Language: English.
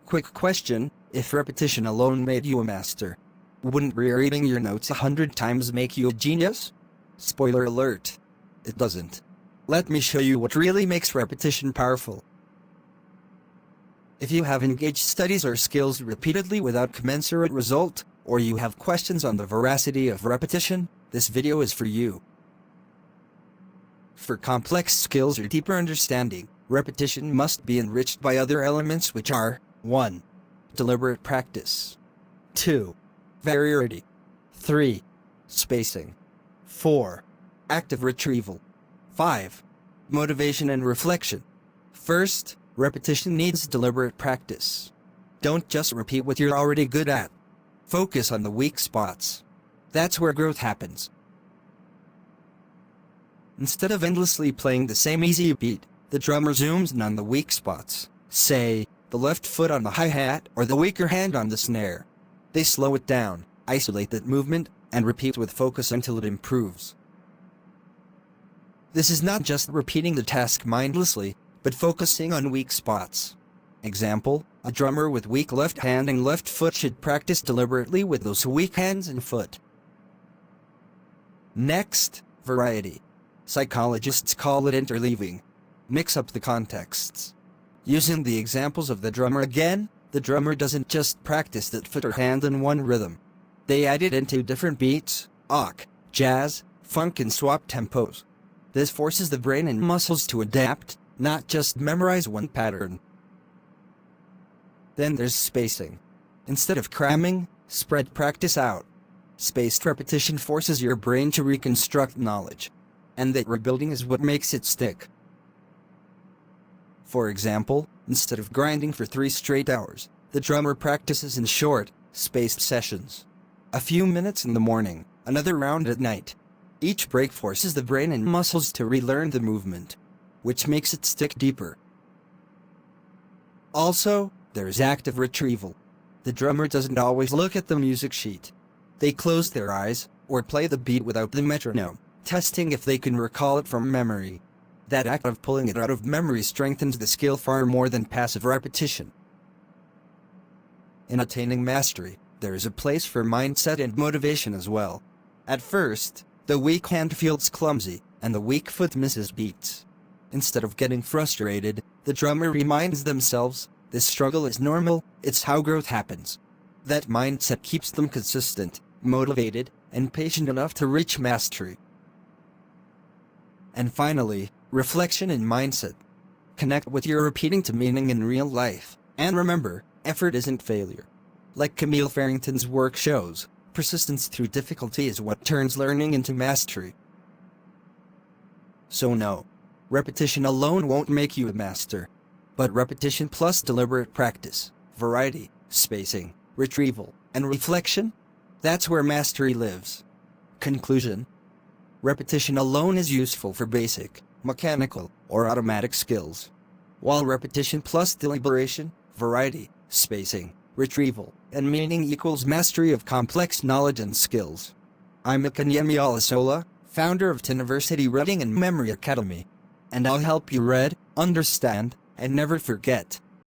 Quick question, if repetition alone made you a master, wouldn't rereading your notes 100 times make you a genius? Spoiler alert. It doesn't. Let me show you what really makes repetition powerful. If you have engaged studies or skills repeatedly without commensurate result, or you have questions on the veracity of repetition, this video is for you. For complex skills or deeper understanding, repetition must be enriched by other elements which are 1. Deliberate practice. 2. Variety. 3. Spacing. 4. Active retrieval. 5. Motivation and reflection. First, repetition needs deliberate practice. Don't just repeat what you're already good at. Focus on the weak spots. That's where growth happens. Instead of endlessly playing the same easy beat, the drummer zooms in on the weak spots, say, the left foot on the hi-hat or the weaker hand on the snare. They slow it down, isolate that movement, and repeat with focus until it improves. This is not just repeating the task mindlessly, but focusing on weak spots. Example, a drummer with weak left hand and left foot should practice deliberately with those weak hands and foot. Next, variety. Psychologists call it interleaving. Mix up the contexts. Using the examples of the drummer again, the drummer doesn't just practice that foot or hand in one rhythm. They add it into different beats, jazz, funk, and swap tempos. This forces the brain and muscles to adapt, not just memorize one pattern. Then there's spacing. Instead of cramming, spread practice out. Spaced repetition forces your brain to reconstruct knowledge. And that rebuilding is what makes it stick. For example, instead of grinding for 3 straight hours, the drummer practices in short, spaced sessions. A few minutes in the morning, another round at night. Each break forces the brain and muscles to relearn the movement, which makes it stick deeper. Also, there's active retrieval. The drummer doesn't always look at the music sheet. They close their eyes, or play the beat without the metronome, testing if they can recall it from memory. That act of pulling it out of memory strengthens the skill far more than passive repetition. In attaining mastery, there is a place for mindset and motivation as well. At first, the weak hand feels clumsy, and the weak foot misses beats. Instead of getting frustrated, the drummer reminds themselves, this struggle is normal, it's how growth happens. That mindset keeps them consistent, motivated, and patient enough to reach mastery. And finally, reflection and mindset. Connect what you're repeating to meaning in real life, and remember, effort isn't failure. Like Camille Farrington's work shows, persistence through difficulty is what turns learning into mastery. So no, repetition alone won't make you a master. But repetition plus deliberate practice, variety, spacing, retrieval, and reflection? That's where mastery lives. Conclusion. Repetition alone is useful for basic, mechanical, or automatic skills. While repetition plus deliberation, variety, spacing, retrieval, and meaning equals mastery of complex knowledge and skills. I'm Ikanyemi Alasola, founder of Tuniversity Reading and Memory Academy. And I'll help you read, understand, and never forget.